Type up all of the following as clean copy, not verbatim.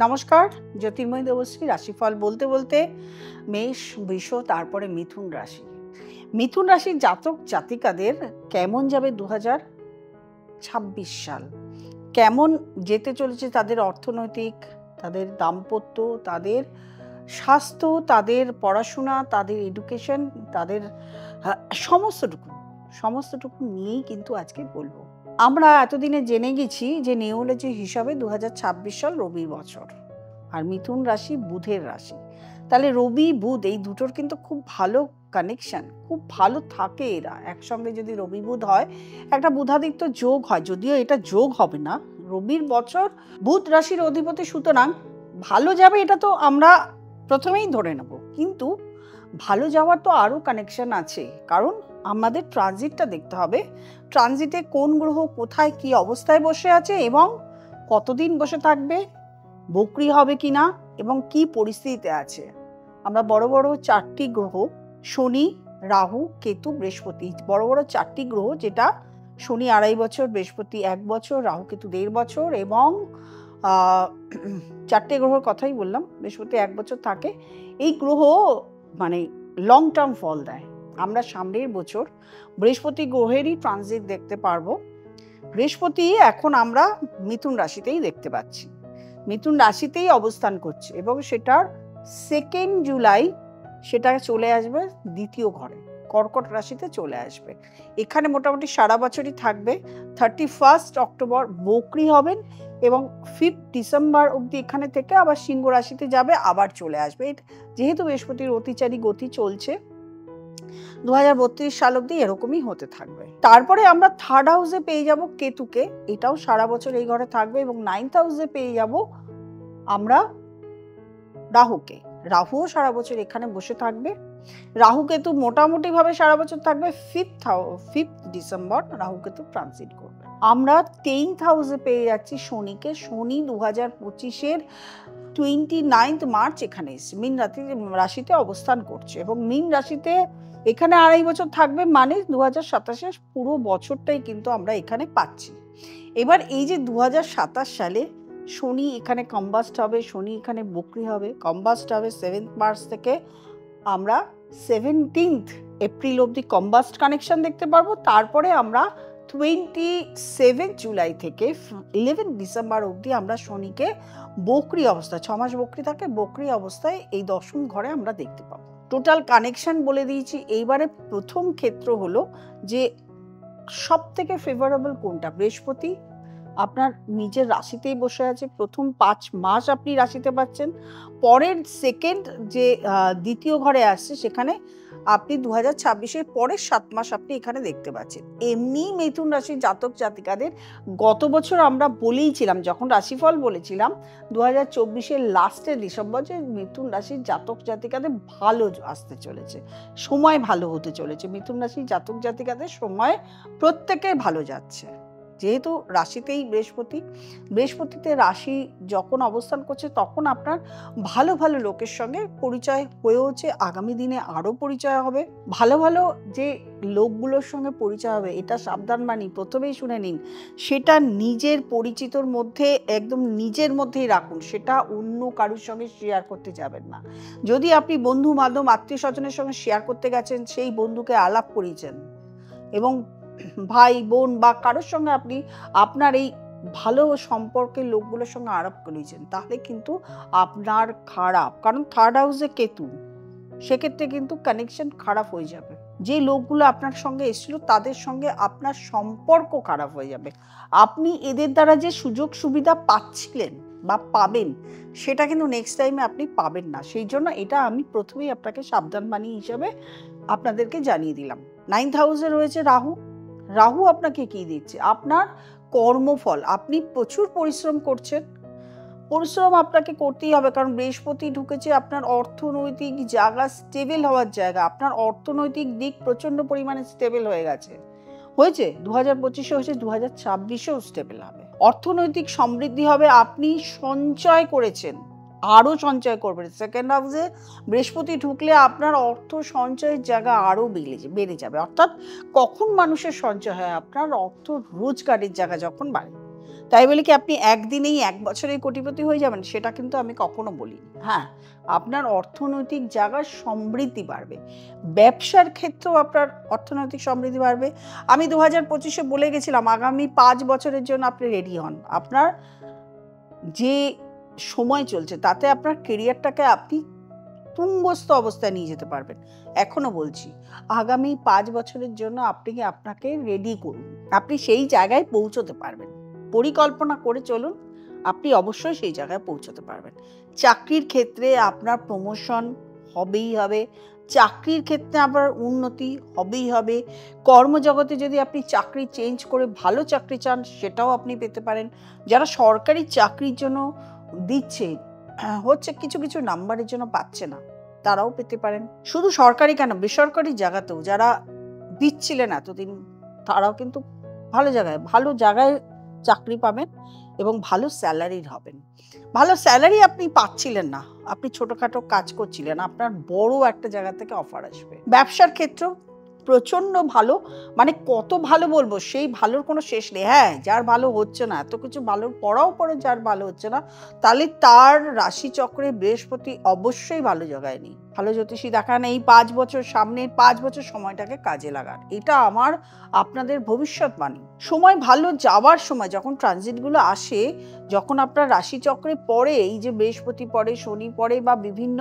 নমস্কার, জ্যোতির্ময় দেবশ্রী রাশিফল বলতে বলতে মেষ, বৃষ, তারপরে মিথুন রাশি। মিথুন রাশির জাতক জাতিকাদের কেমন যাবে 2026 সাল, কেমন যেতে চলেছে তাদের অর্থনৈতিক, তাদের দাম্পত্য, তাদের স্বাস্থ্য, তাদের পড়াশোনা, তাদের এডুকেশন, তাদের সমস্তটুকু নিয়েই কিন্তু আজকে বলবো। আমরা এতদিনে জেনে গেছি যে নিউরোলজি হিসাবে 2026 সাল রবির বছর, আর মিথুন রাশি বুধের রাশি। তাহলে রবি বুধ এই দুটোর কিন্তু খুব ভালো কানেকশন, খুব ভালো থাকে এরা একসঙ্গে। যদি রবি বুধ হয় একটা বুধাদিত্য যোগ হয়, যদিও এটা যোগ হবে না, রবির বছর, বুধ রাশির অধিপতি, সুতরাং ভালো যাবে এটা তো আমরা প্রথমেই ধরে নেব। কিন্তু ভালো যাওয়ার তো আরও কানেকশন আছে, কারণ আমাদের ট্রানজিটটা দেখতে হবে। ট্রানজিটে কোন গ্রহ কোথায় কি অবস্থায় বসে আছে এবং কতদিন বসে থাকবে, বক্রি হবে কিনা এবং কি পরিস্থিতিতে আছে। আমরা বড় বড় চারটি গ্রহ, শনি, রাহু, কেতু, বৃহস্পতি, বড় বড় চারটি গ্রহ, যেটা শনি 2.5 বছর, বৃহস্পতি 1 বছর, রাহু কেতু 1.5 বছর এবং চারটে গ্রহের কথাই বললাম, বৃহস্পতি 1 বছর থাকে। এই গ্রহ মানে লং টার্ম ফল দেয়। আমরা সামনের বছর বৃহস্পতি গ্রহেরই ট্রানজিট দেখতে পারবো। বৃহস্পতি এখন আমরা মিথুন রাশিতেই দেখতে পাচ্ছি, মিথুন রাশিতেই অবস্থান করছে এবং সেটার 2 জুলাই সেটা চলে আসবে দ্বিতীয় ঘরে, কর্কট রাশিতে চলে আসবে। এখানে মোটামুটি সারা বছরই থাকবে। 31 অক্টোবর বক্রি হবেন এবং 5 ডিসেম্বর অবধি এখানে থেকে আবার সিংহ রাশিতে যাবে, আবার চলে আসবে। যেহেতু বৃহস্পতির অতিচারী গতি চলছে, 2032 সাল অবধি এরকমই হতে থাকবে। তারপরে আমরা 3rd হাউসে পেয়ে যাব কেতুকে, এটাও সারা বছর এই ঘরে থাকবে, এবং 9th হাউসে পেয়ে যাব আমরা রাহুকে। রাহুও সারা বছর এখানে বসে থাকবে। রাহু কেতু মোটামুটি ভাবে সারা বছর থাকবে। 5th December Rahu Ketu transit করবে। আমরা 10th হাউসে পেয়ে যাচ্ছি শনিকে। শনি 2025-এর 29 মার্চ এখানে এসে মীন রাশিতে অবস্থান করছে এবং মীন রাশিতে এখানে 2.5 বছর থাকবে, মানে 2027-এর পুরো বছরটাই কিন্তু আমরা এখানে পাচ্ছি। এবার এই যে 2027 সালে শনি এখানে কম্বাস্ট হবে, শনি এখানে বক্রি হবে, কম্বাস্ট হবে 7th মার্চ থেকে আমরা 17th এপ্রিল অবধি কম্বাস্ট কানেকশন দেখতে পারবো। তারপরে আমরা 27 জুলাই থেকে 11 ডিসেম্বর অবধি আমরা শনিকে বক্রি অবস্থায়, 6 মাস বক্রি থাকে, বক্রি অবস্থায় এই 10ম ঘরে আমরা দেখতে পাবো। টোটাল কানেকশন বলে দিয়েছি। এইবারে প্রথম ক্ষেত্র হলো যে সব থেকে ফেভারেবল কোনটা। বৃহস্পতি আপনার নিজের রাশিতেই বসে আছে, প্রথম 5 মাস আপনি রাশিতে পাচ্ছেন। পরের সেকেন্ড যে দ্বিতীয় ঘরে আসছে সেখানে আপনি 2026-এর পরের 7 মাস আপনি এখানে দেখতে পাচ্ছেন। এমনি মিথুন রাশির জাতক জাতিকাদের গত বছর আমরা বলেইছিলাম, যখন রাশিফল বলেছিলাম 2024-এর লাস্টের ডিসেম্বর, যে মিথুন রাশির জাতক জাতিকাদের ভালো আসতে চলেছে, সময় ভালো হতে চলেছে। মিথুন রাশির জাতক জাতিকাদের সময় প্রত্যেকের ভালো যাচ্ছে, যেহেতু রাশিতেই বৃহস্পতিতে রাশি যখন অবস্থান করছে তখন আপনার ভালো ভালো লোকের সঙ্গে পরিচয় হয়েওছে, আগামী দিনে আরও পরিচয় হবে। ভালো ভালো যে লোকগুলোর সঙ্গে পরিচয় হবে, এটা সাবধান বাণী প্রথমেই শুনে নিন, সেটা নিজের পরিচিতর মধ্যে, একদম নিজের মধ্যেই রাখুন, সেটা অন্য কারোর সঙ্গে শেয়ার করতে যাবেন না। যদি আপনি বন্ধু বান্ধব আত্মীয় স্বজনের সঙ্গে শেয়ার করতে গেছেন, সেই বন্ধুকে আলাপ করিয়েছেন এবং ভাই বোন বা কারোর সঙ্গে আপনি আপনার এই ভালো সম্পর্কের লোকগুলোর সঙ্গে আলাপ করিয়েছেন, তাহলে কিন্তু আপনার খারাপ, কারণ 3rd হাউসে কেতু, সেক্ষেত্রে কিন্তু কানেকশন খারাপ হয়ে যাবে। যে লোকগুলো আপনার সঙ্গে এসেছিল তাদের সঙ্গে আপনার সম্পর্ক খারাপ হয়ে যাবে। আপনি এদের দ্বারা যে সুযোগ সুবিধা পাচ্ছিলেন বা পাবেন, সেটা কিন্তু নেক্সট টাইমে আপনি পাবেন না। সেই জন্য এটা আমি প্রথমেই আপনাকে সাবধান বাণী হিসেবে আপনাদেরকে জানিয়ে দিলাম। 9th হাউসে রয়েছে রাহু। রাহু আপনাকে কি দিচ্ছে? আপনার কর্মফল। আপনি প্রচুর পরিশ্রম করছেন, পরিশ্রম আপনাকে করতেই হবে, কারণ বৃহস্পতি ঢুকেছে আপনার অর্থনৈতিক জায়গা, স্টেবল হওয়ার জায়গা। আপনার অর্থনৈতিক দিক প্রচন্ড পরিমাণে স্টেবল হয়ে গেছে, হয়েছে 2025-এ হয়েছে, 2026-এও স্টেবল হবে। অর্থনৈতিক সমৃদ্ধি হবে। আপনি সঞ্চয় করেছেন, আরও সঞ্চয় করবেন। 2nd হাউসে বৃহস্পতি ঢুকলে আপনার অর্থ সঞ্চয়ের জায়গা আরও বেড়ে যাবে। অর্থাৎ কখন মানুষের সঞ্চয় হয়? আপনার অর্থ রোজগারের জায়গা যখন বাড়ে, তাই বলে কি আপনি একদিনেই 1 বছরেই কোটিপতি হয়ে যাবেন সেটা কিন্তু আমি কখনো বলিনি। হ্যাঁ, আপনার অর্থনৈতিক জায়গার সমৃদ্ধি বাড়বে, ব্যবসার ক্ষেত্রেও আপনার অর্থনৈতিক সমৃদ্ধি বাড়বে। আমি 2025-এ বলে গেছিলাম আগামী 5 বছরের জন্য আপনি রেডি হন। আপনার যে সময় চলছে তাতে আপনার কেরিয়ারটাকে আপনি তুঙ্গস্থ অবস্থায় নিয়ে যেতে পারবেন। এখনো বলছি আগামী 5 বছরের জন্য আপনাকে রেডি করুন, আপনি সেই জায়গায় পৌঁছতে পারবেন। পরিকল্পনা করে চলুন, আপনি অবশ্যই সেই জায়গায় পৌঁছতে পারবেন। চাকরির ক্ষেত্রে আপনার প্রমোশন হবেই হবে, চাকরির ক্ষেত্রে আপনার উন্নতি হবেই হবে। কর্মজগতে যদি আপনি চাকরি চেঞ্জ করে ভালো চাকরি চান সেটাও আপনি পেতে পারেন। যারা সরকারি চাকরির জন্য দিচ্ছে, হচ্ছে কিছু কিছু নাম্বারের জন্য পাচ্ছে না, তারাও পেতে পারেন। শুধু সরকারি কেন, বেসরকারি জায়গাতেও যারা দিচ্ছিলেন এতদিন তারাও কিন্তু ভালো জায়গায় চাকরি পাবেন এবং ভালো স্যালারির হবেন। ভালো স্যালারি আপনি পাচ্ছিলেন না, আপনি ছোটখাটো কাজ করছিলেন, আপনার বড় একটা জায়গা থেকে অফার আসবে। ব্যবসার ক্ষেত্রেও প্রচণ্ড ভালো, মানে কত ভালো বলবো, সেই ভালোর কোনো শেষ নেই। হ্যাঁ, যার ভালো হচ্ছে না, এত কিছু ভালোর পরাও পরে যার ভালো হচ্ছে না, তাহলে তার রাশিচক্রে বৃহস্পতি অবশ্যই ভালো জায়গায় নেই। ভালো জ্যোতিষী দেখান এই 5 বছর, সামনের 5 বছর সময়টাকে কাজে লাগান, এটা আমার আপনাদের ভবিষ্যৎবাণী। সময় ভালো যাওয়ার সময় যখন ট্রানজিটগুলো আসে, যখন আপনার রাশিচক্রে পড়ে, এই যে বৃহস্পতি পড়ে, শনি পড়ে বা বিভিন্ন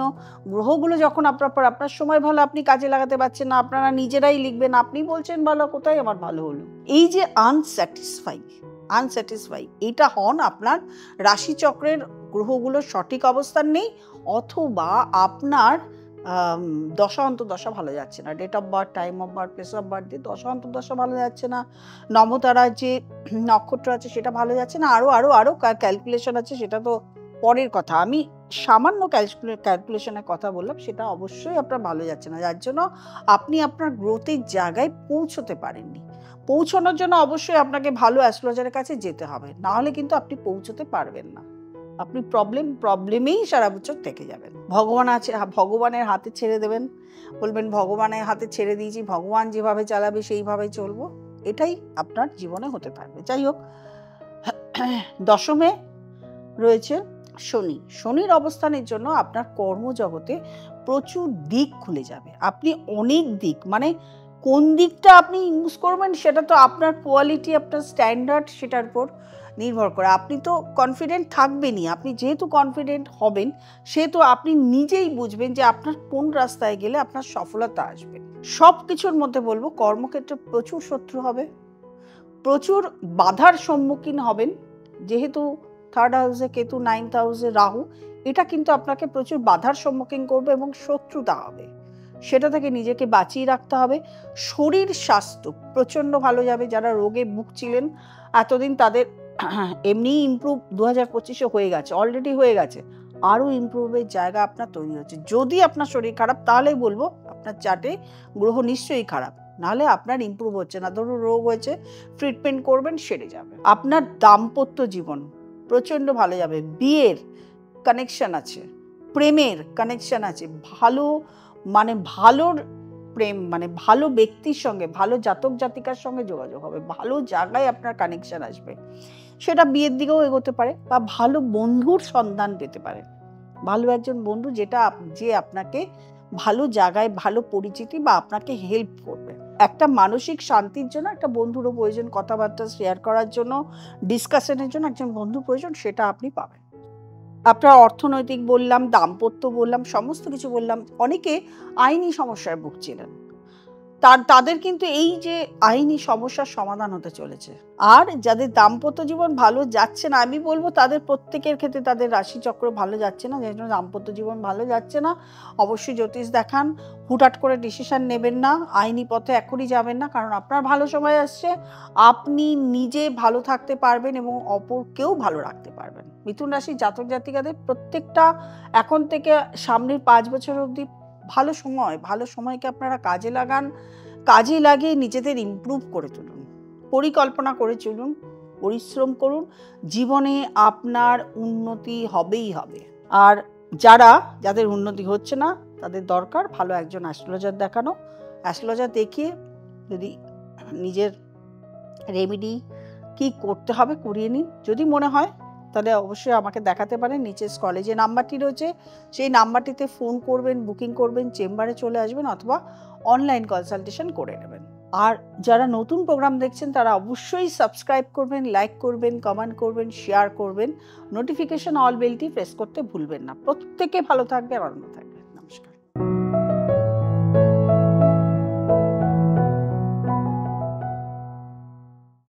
গ্রহগুলো যখন আপনার সময় ভালো, আপনি কাজে লাগাতে পারছেন না, আপনারা নিজেরাই লিখবেন আপনি বলছেন ভালো, কোথায় আমার ভালো হলো। এই যে আনস্যাটিসফাই এটা হন আপনার রাশিচক্রের গ্রহগুলোর সঠিক অবস্থান নেই, অথবা আপনার দশা অন্তর্দশা ভালো যাচ্ছে না, date of birth, time of birth, place of birth দিয়ে দশা অন্তর্দশা ভালো যাচ্ছে না, নবতারার যে নক্ষত্র আছে সেটা ভালো যাচ্ছে না, আরো ক্যালকুলেশন আছে, সেটা তো পরের কথা। আমি সামান্য ক্যালকুলেশনের কথা বললাম, সেটা অবশ্যই আপনার ভালো যাচ্ছে না, যার জন্য আপনি আপনার গ্রোথের জায়গায় পৌঁছতে পারেননি। পৌঁছানোর জন্য অবশ্যই আপনাকে ভালো অ্যাস্ট্রোলজারের কাছে যেতে হবে, না হলে কিন্তু আপনি পৌঁছতে পারবেন না। আপনি প্রবলেমেই সারা বছর থেকে যাবেন। ভগবানের হাতে ছেড়ে দেবেন, বলবেন ভগবানের হাতে ছেড়ে দিয়েছি, ভগবান যেভাবে চালাবে সেইভাবে চলবো, এটাই আপনার জীবনে হতে থাকবে। যাই হোক, দশমে রয়েছে শনির অবস্থানের জন্য আপনার কর্মজগতে প্রচুর দিক খুলে যাবে। আপনি অনেক দিক, মানে কোন দিকটা আপনি ইউজ করবেন সেটা তো আপনার কোয়ালিটি, আপনার স্ট্যান্ডার্ড, সেটার উপর নির্ভর করে। আপনি তো কনফিডেন্ট থাকবেনই, আপনি যেহেতু কনফিডেন্ট হবেন সেহেতু আপনি নিজেই বুঝবেন যে আপনার কোন রাস্তায় গেলে আপনার সফলতা আসবে। সব কিছুর মধ্যে বলবো কর্মক্ষেত্রে প্রচুর শত্রু হবে, প্রচুর বাধার সম্মুখীন হবেন, যেহেতু 3rd হাউসে কেতু, 9th হাউসে রাহু, এটা কিন্তু আপনাকে প্রচুর বাধার সম্মুখীন করবে এবং শত্রুতা হবে, সেটা থেকে নিজেকে বাঁচিয়ে রাখতে হবে। শরীর স্বাস্থ্য প্রচণ্ড ভালো যাবে, যারা রোগে ভুগছিলেন এতদিন তাদের এমনিই ইমপ্রুভ 2025-এ হয়ে গেছে, অলরেডি হয়ে গেছে, আরও ইমপ্রুভের জায়গা আপনার তৈরি হচ্ছে। যদি আপনার শরীর খারাপ তাহলেই বলবো আপনার চার্টে গ্রহ নিশ্চয়ই খারাপ, নাহলে আপনার ইমপ্রুভ হচ্ছে না। ধরুন রোগ হয়েছে, ট্রিটমেন্ট করবেন, সেরে যাবে। আপনার দাম্পত্য জীবন প্রচণ্ড ভালো যাবে, বিয়ের কানেকশন আছে, প্রেমের কানেকশন আছে, ভালোর প্রেম, মানে ভালো ব্যক্তির সঙ্গে, ভালো জাতক জাতিকার সঙ্গে যোগাযোগ হবে, ভালো জায়গায় আপনার কানেকশন আসবে, সেটা বিয়ের দিকেও এগোতে পারে, বা ভালো বন্ধুর সন্ধান পেতে পারে, ভালো একজন বন্ধু যে আপনাকে ভালো জায়গায়, ভালো পরিচিতি বা আপনাকে হেল্প করবে। একটা মানসিক শান্তির জন্য একটা বন্ধুরও প্রয়োজন, কথাবার্তা শেয়ার করার জন্য, ডিসকাশনের জন্য একজন বন্ধু প্রয়োজন, সেটা আপনি পাবেন। আপনার অর্থনৈতিক বললাম, দাম্পত্য বললাম, সমস্ত কিছু বললাম। অনেকে আইনি সমস্যায় ভুগছিলেন, তাদের কিন্তু এই যে আইনি সমস্যার সমাধান হতে চলেছে। আর যাদের দাম্পত্য জীবন ভালো যাচ্ছে না, আমি বলবো তাদের প্রত্যেকের ক্ষেত্রে তাদের রাশিচক্র ভালো যাচ্ছে না, যে জন্য দাম্পত্য জীবন ভালো যাচ্ছে না, অবশ্যই জ্যোতিষ দেখান। হুটহাট করে ডিসিশন নেবেন না, আইনি পথে এখনই যাবেন না, কারণ আপনার ভালো সময় আসছে, আপনি নিজে ভালো থাকতে পারবেন এবং অপরকেও ভালো রাখতে পারবেন। মিথুন রাশির জাতক জাতিকাদের প্রত্যেকটা এখন থেকে সামনের 5 বছর অবধি ভালো সময়কে আপনারা কাজে লাগিয়ে নিজেদের ইমপ্রুভ করে তুলুন, পরিকল্পনা করে চলুন, পরিশ্রম করুন, জীবনে আপনার উন্নতি হবেই হবে। আর যাদের উন্নতি হচ্ছে না তাদের দরকার ভালো একজন অ্যাস্ট্রোলজার দেখানো। অ্যাস্ট্রোলজার দেখিয়ে যদি নিজের রেমেডি কি করতে হবে করিয়ে নিন। যদি মনে হয় তাহলে অবশ্যই আমাকে দেখাতে পারেন। নিচে স্ক্রলে যে নাম্বারটি রয়েছে সেই নাম্বারটিতে ফোন করবেন, বুকিং করবেন, চেম্বারে চলে আসবেন অথবা অনলাইন কনসালটেশন করে নেবেন। আর যারা নতুন প্রোগ্রাম দেখছেন তারা অবশ্যই সাবস্ক্রাইব করবেন, লাইক করবেন, কমেন্ট করবেন, শেয়ার করবেন, নোটিফিকেশন অল বেলটি প্রেস করতে ভুলবেন না। প্রত্যেকে ভালো থাকবে আর আনন্দ থাকবে।